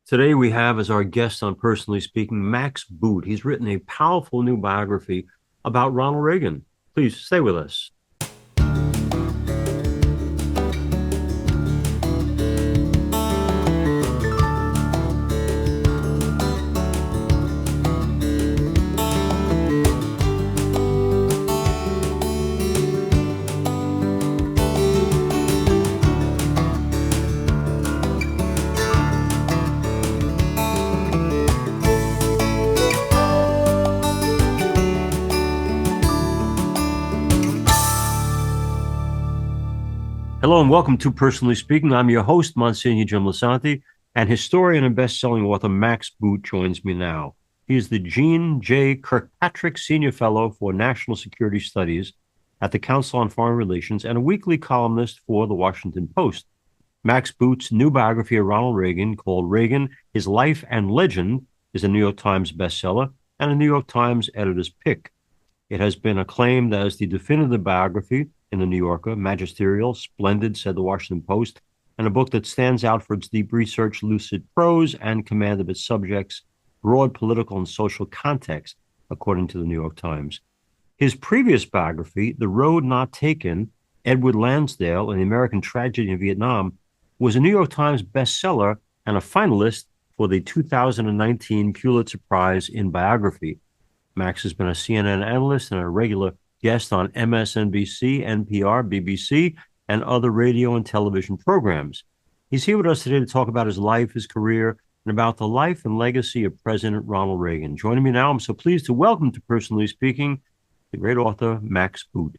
Today we have as our guest on Personally Speaking, Max Boot. He's written a powerful new biography about Ronald Reagan. Please stay with us. Hello and welcome to Personally Speaking. I'm your host, Msgr Jim Lisante, and historian and best-selling author Max Boot joins me now. He is the Jean J. Kirkpatrick Senior Fellow for National Security Studies at the Council on Foreign Relations and a weekly columnist for The Washington Post. Max Boot's new biography of Ronald Reagan, called Reagan, His Life and Legend, is a New York Times bestseller and a New York Times editor's pick. It has been acclaimed as the definitive biography in the New Yorker, magisterial, splendid, said the Washington Post, and a book that stands out for its deep research, lucid prose, and command of its subjects' broad political and social context, according to the New York Times. His previous biography, The Road Not Taken, Edward Lansdale and the American Tragedy in Vietnam, was a New York Times bestseller and a finalist for the 2019 Pulitzer Prize in Biography. Max has been a CNN analyst and a regular guest on MSNBC, NPR, BBC, and other radio and television programs. He's here with us today to talk about his life, his career, and about the life and legacy of President Ronald Reagan. Joining me now, I'm so pleased to welcome to Personally Speaking, the great author, Max Boot.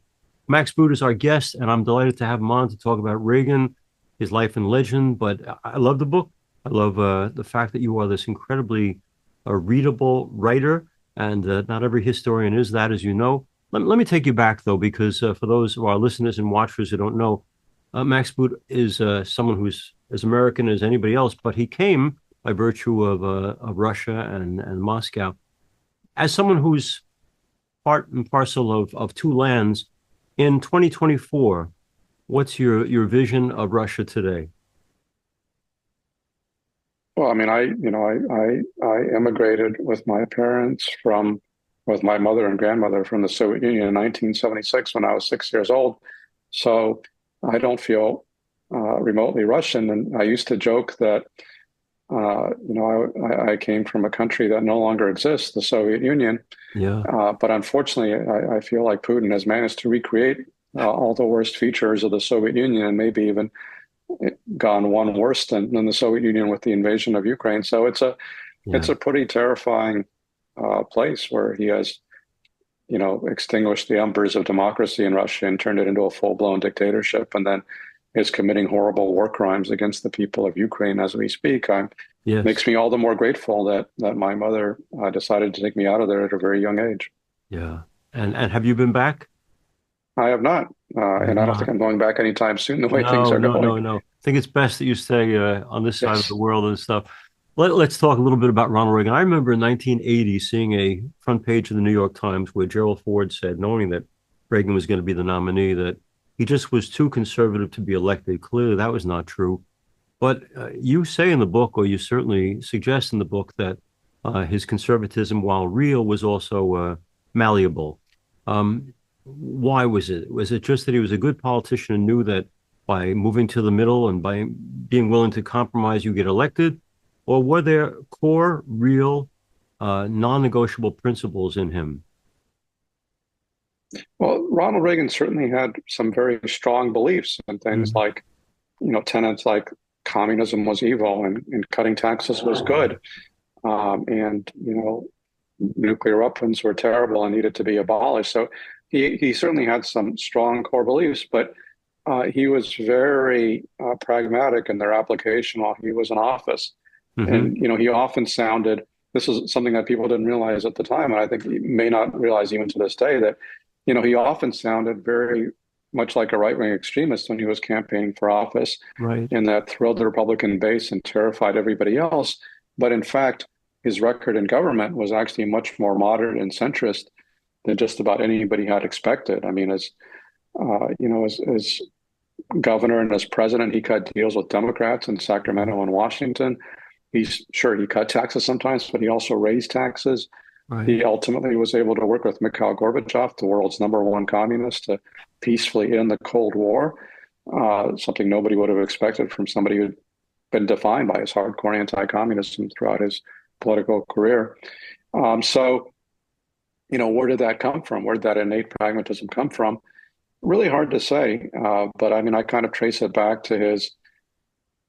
Max Boot is our guest, and I'm delighted to have him on to talk about Reagan, his life and legend. But I love the book. I love the fact that you are this incredibly readable writer, and not every historian is that, as you know. Let me take you back, though, because for those of our listeners and watchers who don't know, Max Boot is someone who's as American as anybody else, but he came by virtue of Russia and Moscow. As someone who's part and parcel of two lands, in 2024, what's your vision of Russia today? Well, I mean, I immigrated with my parents with my mother and grandmother from the Soviet Union in 1976 when I was 6 years old. So I don't feel remotely Russian. And I used to joke that, I came from a country that no longer exists, the Soviet Union. Yeah. But unfortunately, I feel like Putin has managed to recreate all the worst features of the Soviet Union and maybe even gone one worse than the Soviet Union with the invasion of Ukraine. So it's a pretty terrifying place where he has, extinguished the embers of democracy in Russia and turned it into a full-blown dictatorship, and then is committing horrible war crimes against the people of Ukraine as we speak. Yes. Makes me all the more grateful that my mother decided to take me out of there at a very young age. Yeah. And have you been back? I have not, and I don't think I'm going back anytime soon, the way things are going. No. I think it's best that you stay on this side of the world and stuff. Let's talk a little bit about Ronald Reagan. I remember in 1980 seeing a front page of the New York Times where Gerald Ford said, knowing that Reagan was going to be the nominee, that he just was too conservative to be elected. Clearly, that was not true. But you say in the book, or you certainly suggest in the book, that his conservatism, while real, was also malleable. Why was it? Was it just that he was a good politician and knew that by moving to the middle and by being willing to compromise, you get elected? Or were there core, real, non-negotiable principles in him? Well, Ronald Reagan certainly had some very strong beliefs and things like, tenets like communism was evil and cutting taxes was good. And nuclear weapons were terrible and needed to be abolished. So he certainly had some strong core beliefs, but he was very pragmatic in their application while he was in office. Mm-hmm. And, he often sounded, this is something that people didn't realize at the time, and I think he may not realize even to this day, that, he often sounded very much like a right-wing extremist when he was campaigning for office. Right. And that thrilled the Republican base and terrified everybody else. But in fact, his record in government was actually much more moderate and centrist than just about anybody had expected. I mean, as governor and as president, he cut deals with Democrats in Sacramento and Washington. he cut taxes sometimes, but he also raised taxes. Right. He ultimately was able to work with Mikhail Gorbachev, the world's #1 communist, to peacefully end the Cold War, something nobody would have expected from somebody who'd been defined by his hardcore anti-communism throughout his political career. So, where did that come from? Where did that innate pragmatism come from? Really hard to say. But I mean, I kind of trace it back to his,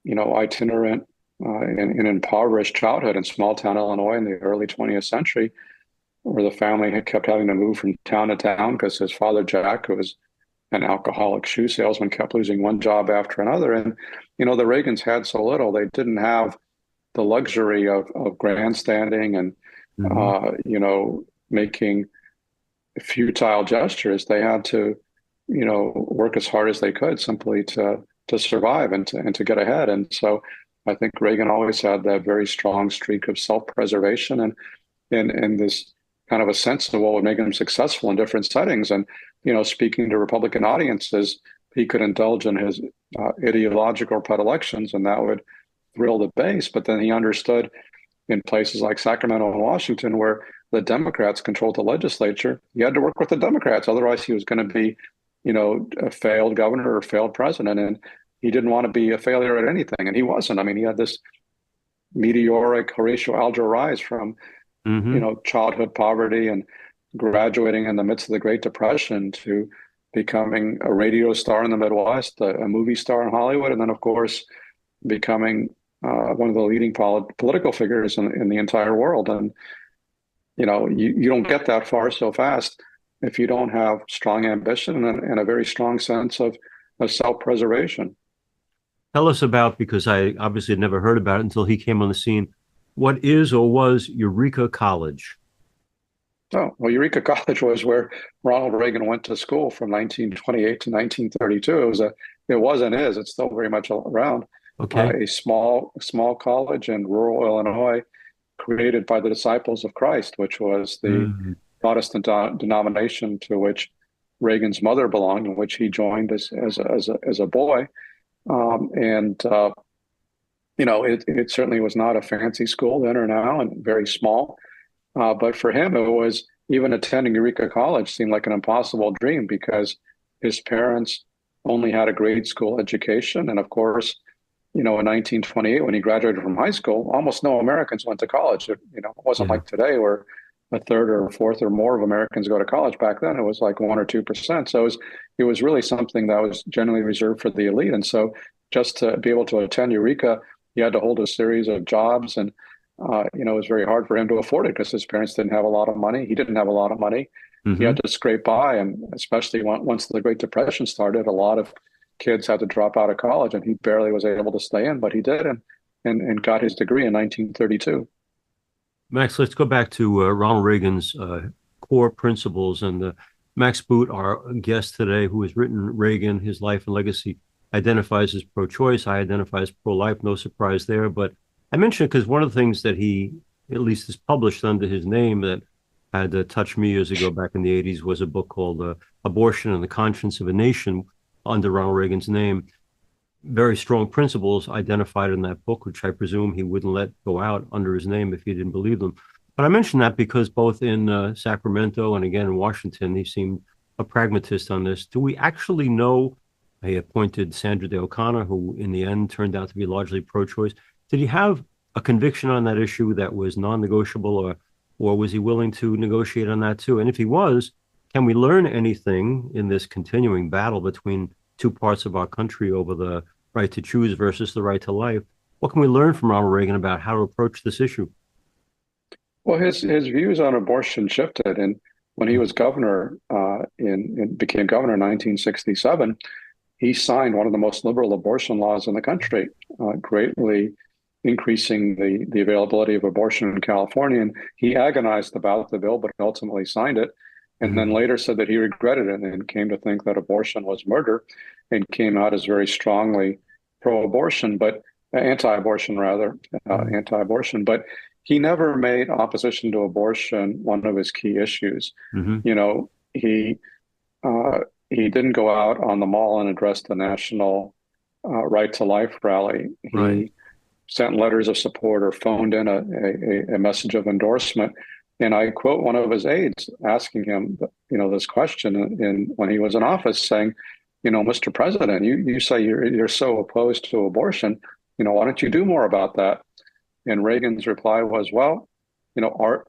itinerant and impoverished childhood in small town Illinois in the early 20th century, where the family had kept having to move from town to town because his father, Jack, who was an alcoholic shoe salesman, kept losing one job after another. And, the Reagans had so little, they didn't have the luxury of grandstanding and, making futile gestures. They had to, work as hard as they could simply to survive and to get ahead. And so I think Reagan always had that very strong streak of self-preservation and this kind of a sense of what would make him successful in different settings. And, speaking to Republican audiences, he could indulge in his ideological predilections, and that would thrill the base. But then he understood in places like Sacramento and Washington, where the Democrats controlled the legislature, he had to work with the Democrats. Otherwise, he was going to be, a failed governor or failed president. And he didn't want to be a failure at anything. And he wasn't. I mean, he had this meteoric Horatio Alger rise from, childhood poverty and graduating in the midst of the Great Depression to becoming a radio star in the Midwest, a movie star in Hollywood, and then, of course, becoming one of the leading political figures in the entire world. And, you don't get that far so fast if you don't have strong ambition and a very strong sense of self-preservation. Tell us about, because I obviously had never heard about it until he came on the scene, what is or was Eureka College? Oh, well, Eureka College was where Ronald Reagan went to school from 1928 to 1932. It's still very much around. Okay. A small college in rural Illinois, created by the Disciples of Christ, which was the Protestant denomination to which Reagan's mother belonged, in which he joined as a boy. It certainly was not a fancy school then or now, and very small. But for him, it was, even attending Eureka College seemed like an impossible dream because his parents only had a grade school education. And of course, in 1928, when he graduated from high school, almost no Americans went to college. It wasn't like today where a third or a fourth or more of Americans go to college. Back then, it was like 1 or 2%. So it was really something that was generally reserved for the elite. And so just to be able to attend Eureka, he had to hold a series of jobs, and it was very hard for him to afford it because his parents didn't have a lot of money. He didn't have a lot of money. He had to scrape by, and especially once the Great Depression started, a lot of kids had to drop out of college, and he barely was able to stay in, but he did, and got his degree in 1932. Max, let's go back to Ronald Reagan's core principles. And Max Boot, our guest today, who has written Reagan, His Life and Legacy, identifies as pro-choice. I identify as pro-life. No surprise there. But I mention it because one of the things that he, at least, is published under his name that had touched me years ago back in the 80s was a book called Abortion and the Conscience of a Nation, under Ronald Reagan's name. Very strong principles identified in that book, which I presume he wouldn't let go out under his name if he didn't believe them. But I mention that because both in Sacramento and again in Washington, he seemed a pragmatist on this. Do we actually know? He appointed Sandra Day O'Connor, who in the end turned out to be largely pro-choice. Did he have a conviction on that issue that was non-negotiable, or was he willing to negotiate on that too? And if he was, can we learn anything in this continuing battle between two parts of our country over the right to choose versus the right to life? What can we learn from Ronald Reagan about how to approach this issue? Well, his views on abortion shifted, and when he was governor, became governor in 1967, he signed one of the most liberal abortion laws in the country, greatly increasing the availability of abortion in California. And he agonized about the bill, but ultimately signed it. And then later said that he regretted it and came to think that abortion was murder, and came out as very strongly pro-abortion, but anti-abortion rather, anti-abortion. But he never made opposition to abortion one of his key issues. He didn't go out on the mall and address the national right to life rally. Right. sent letters of support or phoned in a message of endorsement. And I quote one of his aides asking him, this question when he was in office, saying, Mr. President, you say you're so opposed to abortion, why don't you do more about that? And Reagan's reply was, well,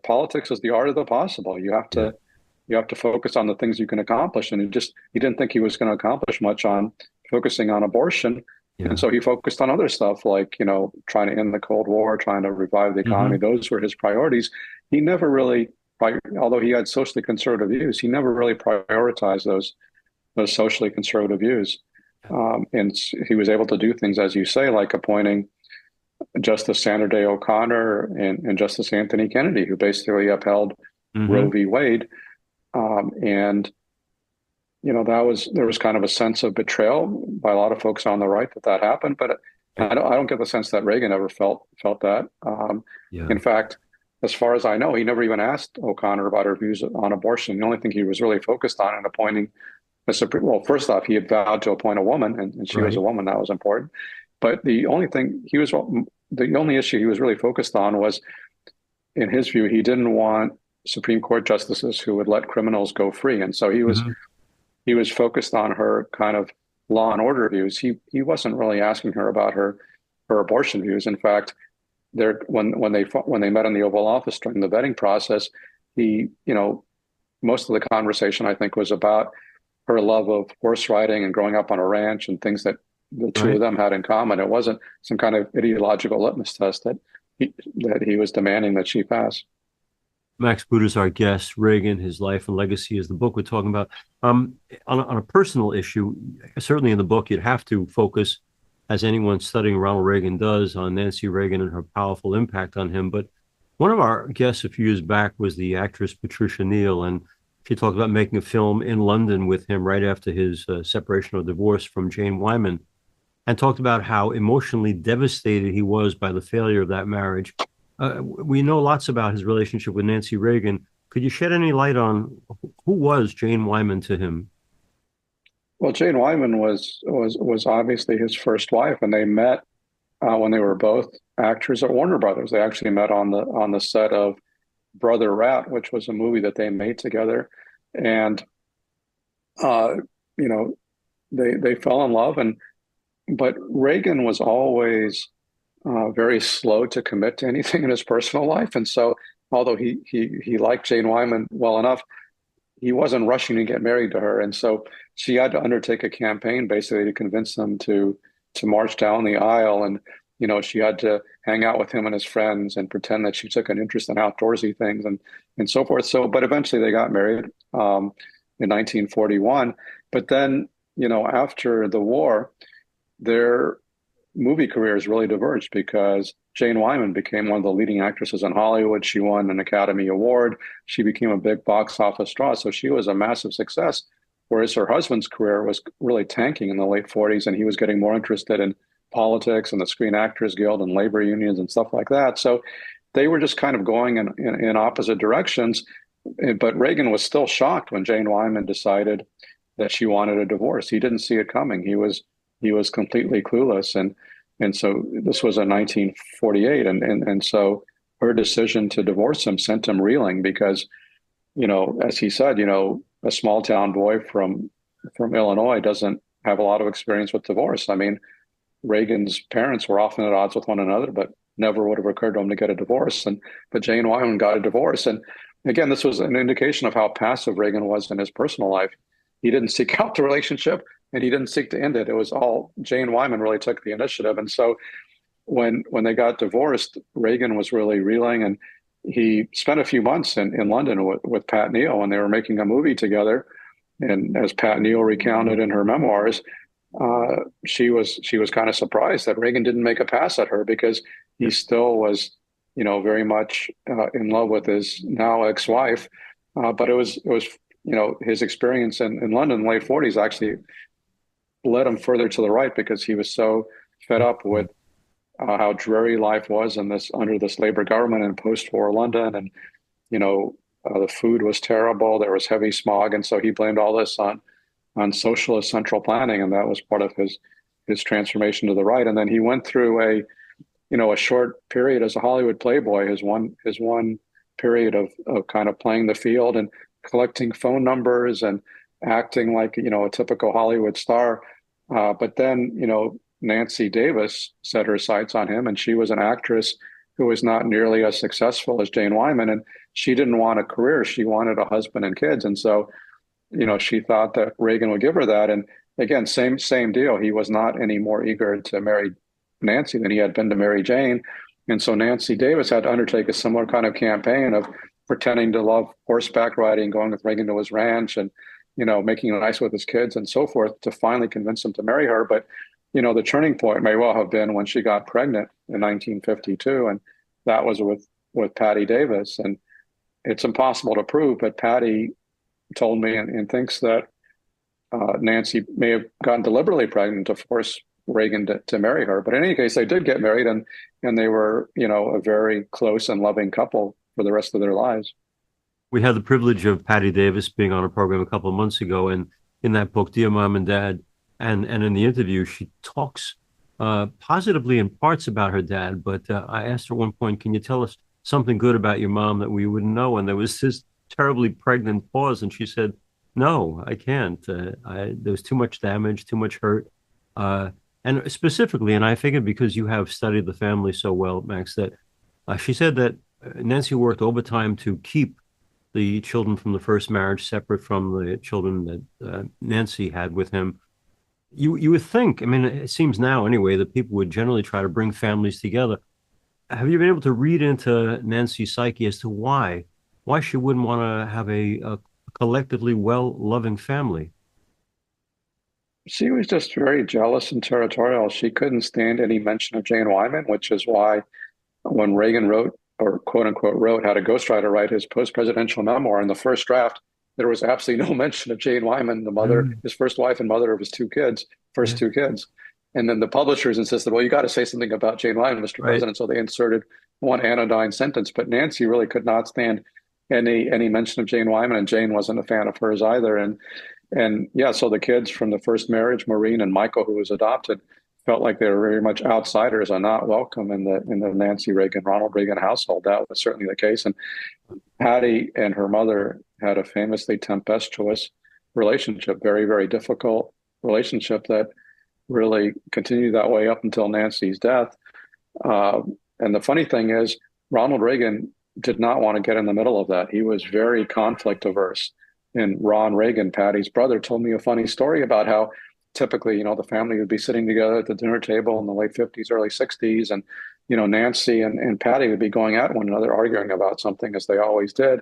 politics is the art of the possible. You have to focus on the things you can accomplish. And he didn't think he was going to accomplish much on focusing on abortion. Yeah. And so he focused on other stuff like, trying to end the Cold War, trying to revive the economy. Those were his priorities. He never really, although he had socially conservative views, he never really prioritized those socially conservative views. And he was able to do things, as you say, like appointing Justice Sandra Day O'Connor and Justice Anthony Kennedy, who basically upheld Roe v. Wade. And there was kind of a sense of betrayal by a lot of folks on the right that happened, but I don't get the sense that Reagan ever felt that. In fact, as far as I know, he never even asked O'Connor about her views on abortion. The only thing he was really focused on in appointing well, first off, he had vowed to appoint a woman, and she was a woman. That was important. But the only issue he was really focused on was, in his view, he didn't want Supreme Court justices who would let criminals go free, and so he was focused on her kind of law and order views. He wasn't really asking her about her abortion views. In fact, when they met in the Oval Office during the vetting process, most of the conversation, I think, was about her love of horse riding and growing up on a ranch and things that the two of them had in common. It wasn't some kind of ideological litmus test that he was demanding that she pass. Max Boot is our guest. Reagan, His Life and Legacy is the book we're talking about. On a personal issue, certainly in the book, you'd have to focus, as anyone studying Ronald Reagan does, on Nancy Reagan and her powerful impact on him. But one of our guests a few years back was the actress Patricia Neal, and she talked about making a film in London with him right after his separation or divorce from Jane Wyman, and talked about how emotionally devastated he was by the failure of that marriage. We know lots about his relationship with Nancy Reagan. Could you shed any light on who was Jane Wyman to him? Well, Jane Wyman was obviously his first wife, and they met when they were both actors at Warner Brothers. They actually met on the set of Brother Rat, which was a movie that they made together, and they fell in love. But Reagan was always very slow to commit to anything in his personal life, and so although he liked Jane Wyman well enough, he wasn't rushing to get married to her, and so she had to undertake a campaign basically to convince them to march down the aisle, and she had to hang out with him and his friends and pretend that she took an interest in outdoorsy things and so forth. But eventually they got married in 1941. But then, after the war, their movie careers really diverged because Jane Wyman became one of the leading actresses in Hollywood. She won an Academy Award. She became a big box office draw. So she was a massive success, whereas her husband's career was really tanking in the late 40s, and he was getting more interested in politics and the Screen Actors Guild and labor unions and stuff like that. So they were just kind of going in opposite directions. But Reagan was still shocked when Jane Wyman decided that she wanted a divorce. He didn't see it coming. He was completely clueless. And so this was in 1948. And so her decision to divorce him sent him reeling because, as he said, a small town boy from Illinois doesn't have a lot of experience with divorce. I mean, Reagan's parents were often at odds with one another, but never would have occurred to him to get a divorce. But Jane Wyman got a divorce. And again, this was an indication of how passive Reagan was in his personal life. He didn't seek out the relationship, and he didn't seek to end it. It was all Jane Wyman really took the initiative. And so when they got divorced, Reagan was really reeling, and he spent a few months in London with Pat Neal when they were making a movie together. And as Pat Neal recounted in her memoirs, she was kind of surprised that Reagan didn't make a pass at her because he still was, very much in love with his now ex-wife. But it was his experience in London in the late 40s actually led him further to the right because he was so fed up with how dreary life was under this labor government in post-war London, and the food was terrible. There was heavy smog, and so he blamed all this on socialist central planning, and that was part of his transformation to the right. And then he went through a short period as a Hollywood playboy, his one period of kind of playing the field and collecting phone numbers and acting like, a typical Hollywood star. But then, Nancy Davis set her sights on him, and she was an actress who was not nearly as successful as Jane Wyman. And she didn't want a career. She wanted a husband and kids. And so, she thought that Reagan would give her that. And again, same deal. He was not any more eager to marry Nancy than he had been to marry Jane. And so Nancy Davis had to undertake a similar kind of campaign of pretending to love horseback riding, going with Reagan to his ranch and, making it nice with his kids and so forth to finally convince him to marry her. But, the turning point may well have been when she got pregnant in 1952. And that was with Patty Davis. And it's impossible to prove, but Patty told me and thinks that Nancy may have gotten deliberately pregnant to force Reagan to marry her. But in any case, they did get married, and they were, a very close and loving couple for the rest of their lives. We had the privilege of Patty Davis being on a program a couple of months ago, and in that book, Dear Mom and Dad, and in the interview, she talks positively in parts about her dad. But I asked her at one point, "Can you tell us something good about your mom that we wouldn't know?" And there was this terribly pregnant pause, and she said, "No, I can't. There was too much damage, too much hurt." And specifically, and I figured because you have studied the family so well, Max, that she said that Nancy worked overtime to keep the children from the first marriage separate from the children that Nancy had with him. You would think, I mean, it seems now anyway, that people would generally try to bring families together. Have you been able to read into Nancy's psyche as to why she wouldn't want to have a collectively well-loving family? She was just very jealous and territorial. She couldn't stand any mention of Jane Wyman, which is why when Reagan wrote, or quote unquote wrote, had a ghostwriter write his post-presidential memoir, in the first draft, there was absolutely no mention of Jane Wyman, the mother, his first wife and mother of his first two kids. And then the publishers insisted, well, you got to say something about Jane Wyman, Mr. President. So they inserted one anodyne sentence. But Nancy really could not stand any mention of Jane Wyman, and Jane wasn't a fan of hers either. And yeah, so the kids from the first marriage, Maureen and Michael, who was adopted, felt like they were very much outsiders and not welcome in the Nancy Reagan, Ronald Reagan household. That was certainly the case. And Patty and her mother had a famously tempestuous relationship, very, very difficult relationship that really continued that way up until Nancy's death. And the funny thing is, Ronald Reagan did not want to get in the middle of that. He was very conflict averse. And Ron Reagan, Patty's brother, told me a funny story about how typically, the family would be sitting together at the dinner table in the late 50s, early 60s. And, Nancy and Patty would be going at one another, arguing about something, as they always did.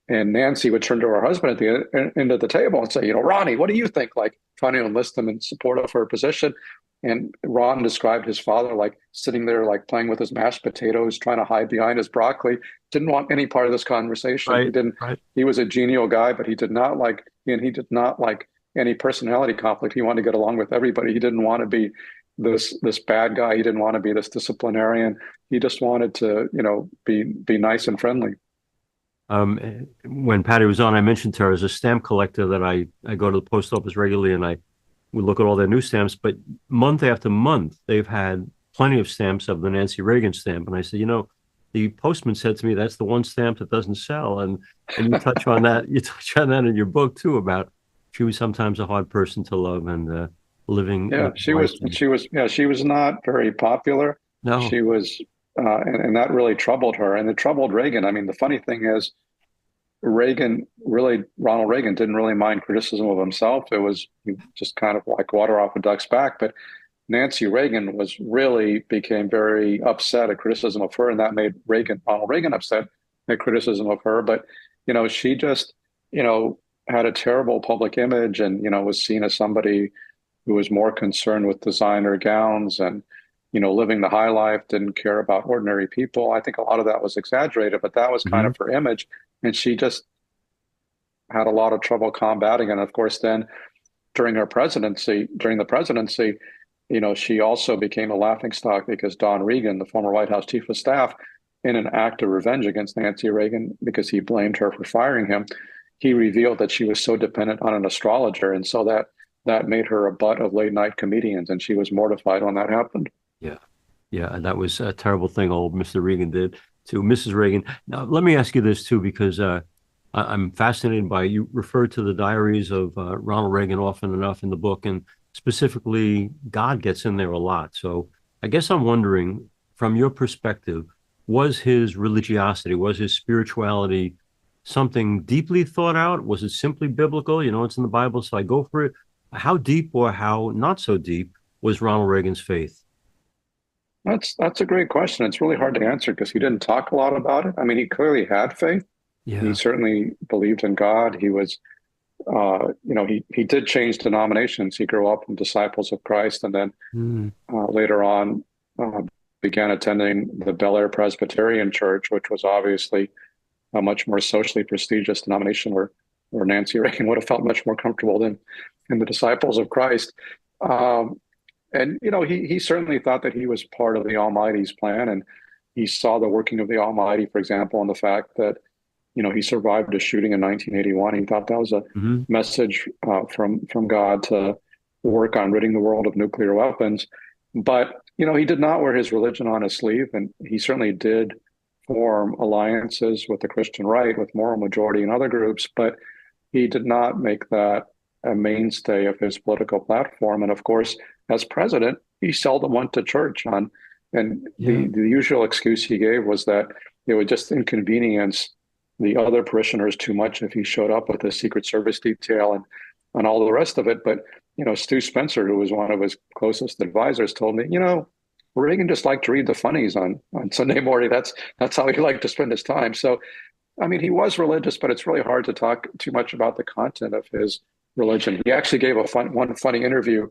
And Nancy would turn to her husband at the end of the table and say, Ronnie, what do you think? Like trying to enlist him in support of her position. And Ron described his father like sitting there, like playing with his mashed potatoes, trying to hide behind his broccoli. Didn't want any part of this conversation. Right, he didn't. right. He was a genial guy, but he did not like any personality conflict. He wanted to get along with everybody. He didn't want to be this bad guy. He didn't want to be this disciplinarian. He just wanted to, be nice and friendly. When Patty was on, I mentioned to her as a stamp collector that I go to the post office regularly and I would look at all their new stamps. But month after month, they've had plenty of stamps of the Nancy Reagan stamp. And I said, the postman said to me, that's the one stamp that doesn't sell. And you touch on that. You touch on that in your book too, about she was sometimes a hard person to love and living. Yeah, she was not very popular. No, she was, and that really troubled her, and it troubled Reagan. I mean, the funny thing is, Ronald Reagan didn't really mind criticism of himself. It was just kind of like water off a duck's back. But Nancy Reagan became very upset at criticism of her, and that made Ronald Reagan upset at criticism of her. But she just had a terrible public image, and was seen as somebody who was more concerned with designer gowns and living the high life, didn't care about ordinary people. I think a lot of that was exaggerated, but that was kind of her image. And she just had a lot of trouble combating it. And of course, then during the presidency, she also became a laughingstock because Don Regan, the former White House chief of staff, in an act of revenge against Nancy Reagan, because he blamed her for firing him, he revealed that she was so dependent on an astrologer. And so that made her a butt of late night comedians. And she was mortified when that happened. yeah. Yeah, and that was a terrible thing old Mr. Reagan did to Mrs. Reagan. Now, let me ask you this too, because I'm fascinated by you referred to the diaries of Ronald Reagan often enough in the book, and specifically, God gets in there a lot. So I guess I'm wondering, from your perspective, was his religiosity, was his spirituality something deeply thought out? Was it simply biblical? You know, it's in the Bible, so I go for it. How deep or how not so deep was Ronald Reagan's faith? That's a great question. It's really hard to answer because he didn't talk a lot about it. I mean, he clearly had faith. He Yeah. certainly believed in God. He was, he did change denominations. He grew up in Disciples of Christ, and then Mm, later on uh, began attending the Bel Air Presbyterian Church, which was obviously a much more socially prestigious denomination where Nancy Reagan would have felt much more comfortable than in the Disciples of Christ. Um, and he certainly thought that he was part of the Almighty's plan, and he saw the working of the Almighty, for example, in the fact that he survived a shooting in 1981. He thought that was a mhm. message from God to work on ridding the world of nuclear weapons. But he did not wear his religion on his sleeve, and he certainly did form alliances with the Christian right, with Moral Majority and other groups. But he did not make that a mainstay of his political platform. And of course, as president, he seldom went to church on. And Yeah. the usual excuse he gave was that it would just inconvenience the other parishioners too much if he showed up with a Secret Service detail and all the rest of it. But Stu Spencer, who was one of his closest advisors, told me, Reagan just liked to read the funnies on Sunday morning. That's how he liked to spend his time. So I mean, he was religious, but it's really hard to talk too much about the content of his religion. He actually gave one funny interview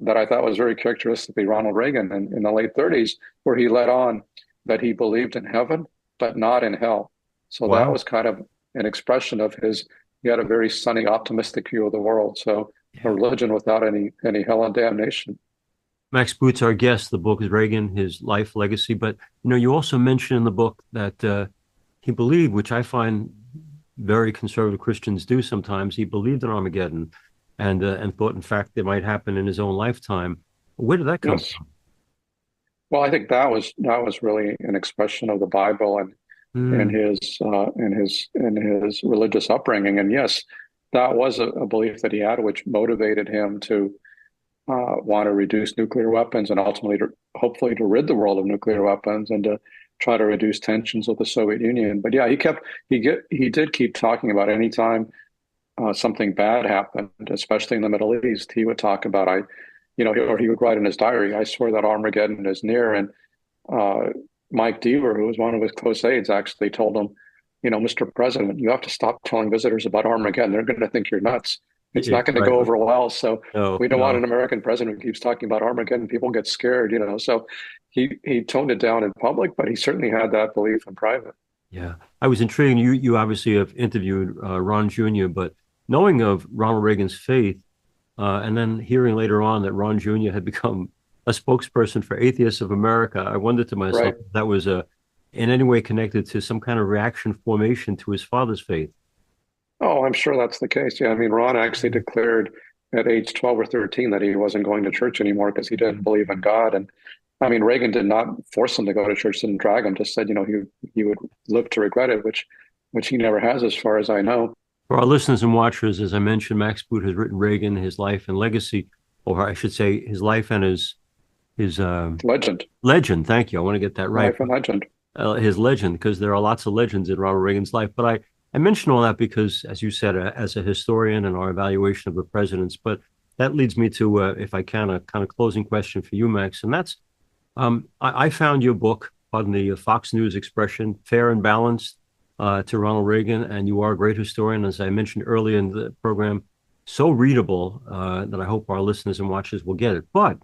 that I thought was very characteristically Ronald Reagan in the late 30s, where he let on that he believed in heaven, but not in hell. So that Wow. was kind of an expression of he had a very sunny, optimistic view of the world. So a Yeah. religion without any hell and damnation. Max Boot's our guest. The book is Reagan, his life legacy. But you also mention in the book that he believed, which I find very conservative Christians do sometimes. He believed in Armageddon, and thought, in fact, it might happen in his own lifetime. Where did that come Yes. from? Well, I think that was really an expression of the Bible and Mm, his religious upbringing. And yes, that was a belief that he had, which motivated him to want to reduce nuclear weapons and ultimately, hopefully, to rid the world of nuclear weapons and to try to reduce tensions with the Soviet Union. But yeah, he did keep talking about any time something bad happened, especially in the Middle East, he would talk about or he would write in his diary, "I swear that Armageddon is near." And uh, Mike Deaver, who was one of his close aides, actually told him, "Mr. President, you have to stop telling visitors about Armageddon. They're going to think you're nuts. It's not going to right. go over well. So No, we don't want no. an American president who keeps talking about Armageddon. People get scared. So he toned it down in public, but he certainly had that belief in private. Yeah, I was intrigued. You obviously have interviewed Ron Jr., but knowing of Ronald Reagan's faith, and then hearing later on that Ron Jr. had become a spokesperson for Atheists of America, I wondered to myself Right. if that was in any way connected to some kind of reaction formation to his father's faith. Oh, I'm sure that's the case. Yeah, I mean, Ron actually declared at age 12 or 13 that he wasn't going to church anymore because he didn't believe in God. And I mean, Reagan did not force him to go to church, didn't drag him, just said, he would live to regret it, which he never has, as far as I know. For our listeners and watchers, as I mentioned, Max Boot has written Reagan, his life and legacy, or I should say, his life and his Legend, legend. Thank you. I want to get that right. life and legend. His legend, because there are lots of legends in Ronald Reagan's life. But I mention all that because, as you said, as a historian and our evaluation of the presidents, but that leads me to, if I can, a kind of closing question for you, Max. And that's, I found your book, pardon the Fox News expression, fair and balanced to Ronald Reagan. And you are a great historian, as I mentioned earlier in the program, so readable that I hope our listeners and watchers will get it. But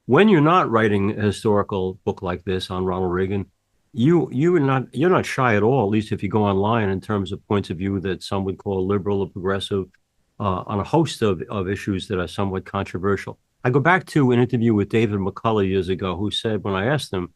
when you're not writing a historical book like this on Ronald Reagan, you're not shy at all, at least if you go online, in terms of points of view that some would call liberal or progressive on a host of issues that are somewhat controversial. I go back to an interview with David McCullough years ago, who said, when I asked him,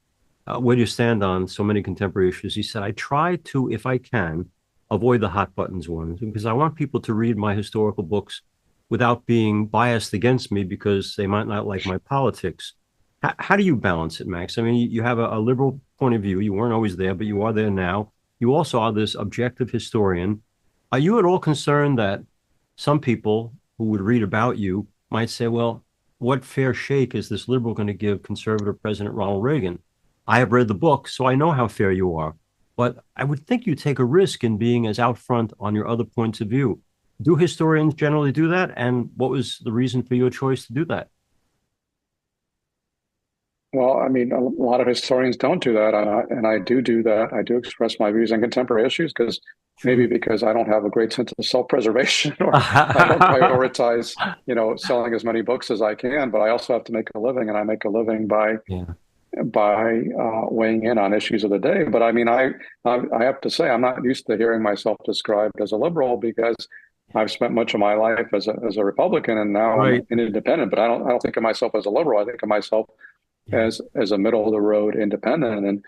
where do you stand on so many contemporary issues? He said, I try to, if I can, avoid the hot buttons ones because I want people to read my historical books without being biased against me because they might not like my politics. How do you balance it, Max? I mean, you have a liberal point of view. You weren't always there, but you are there now. You also are this objective historian. Are you at all concerned that some people who would read about you might say, well, what fair shake is this liberal going to give conservative President Ronald Reagan? I have read the book, so I know how fair you are. But I would think you take a risk in being as out front on your other points of view. Do historians generally do that? And what was the reason for your choice to do that? Well, I mean, a lot of historians don't do that, and I do that. I do express my views on contemporary issues Sure. because I don't have a great sense of self-preservation, or I don't prioritize, selling as many books as I can. But I also have to make a living, and I make a living by Yeah. weighing in on issues of the day. But I mean, I have to say, I'm not used to hearing myself described as a liberal because I've spent much of my life as a Republican, and now I'm Right. an independent. But I don't think of myself as a liberal. I think of myself Yeah. as a middle of the road independent. And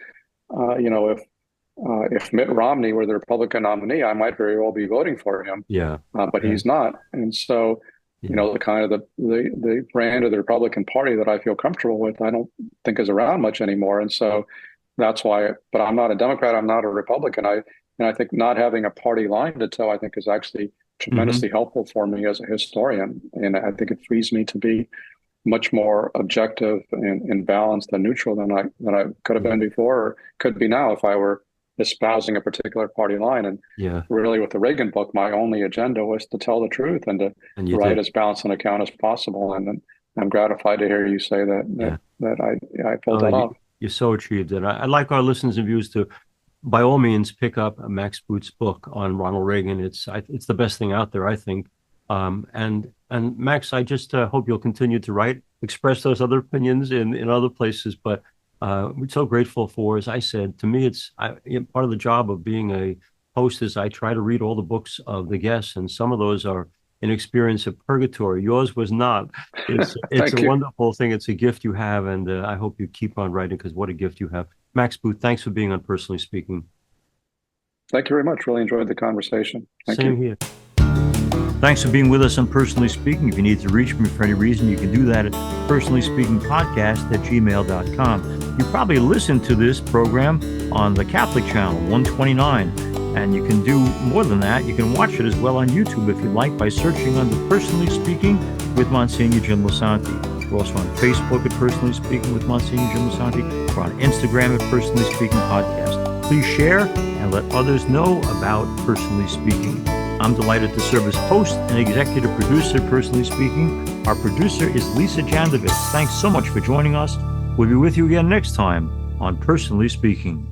if Mitt Romney were the Republican nominee, I might very well be voting for him, Yeah. but Yeah. he's not. And so, Yeah. the kind of the brand of the Republican Party that I feel comfortable with, I don't think is around much anymore. And so that's why. But I'm not a Democrat. I'm not a Republican. I think not having a party line to toe, I think, is actually Hmm. tremendously helpful for me as a historian. And I think it frees me to be much more objective and balanced and neutral than I could have Yeah. been before, or could be now if I were espousing a particular party line. And Yeah. really, with the Reagan book, my only agenda was to tell the truth and to And you write did. as balanced an account as possible. And I'm gratified to hear you say Yeah. that I pulled Oh, that off. you so achieved it. I'd like our listeners and viewers to, by all means, pick up Max Boot's book on Ronald Reagan. It's the best thing out there, I think. And Max, I just hope you'll continue to write, express those other opinions in other places. But we're so grateful for, as I said, to me, part of the job of being a host is I try to read all the books of the guests, and some of those are an experience of purgatory. Yours was not. It's a Thank you. wonderful thing. It's a gift you have, and I hope you keep on writing because what a gift you have. Max Boot, thanks for being on Personally Speaking. Thank you very much. Really enjoyed the conversation. Thank Same you. here. Thanks for being with us on Personally Speaking. If you need to reach me for any reason, you can do that at personallyspeakingpodcast@gmail.com. You probably listened to this program on the Catholic channel, 129. And you can do more than that. You can watch it as well on YouTube if you'd like by searching under Personally Speaking with Monsignor Jim Lisante. We're also on Facebook at Personally Speaking with Monsignor Jim Lisante. We're on Instagram at Personally Speaking Podcast. Please share and let others know about Personally Speaking. I'm delighted to serve as host and executive producer of Personally Speaking. Our producer is Lisa Jandovich. Thanks so much for joining us. We'll be with you again next time on Personally Speaking.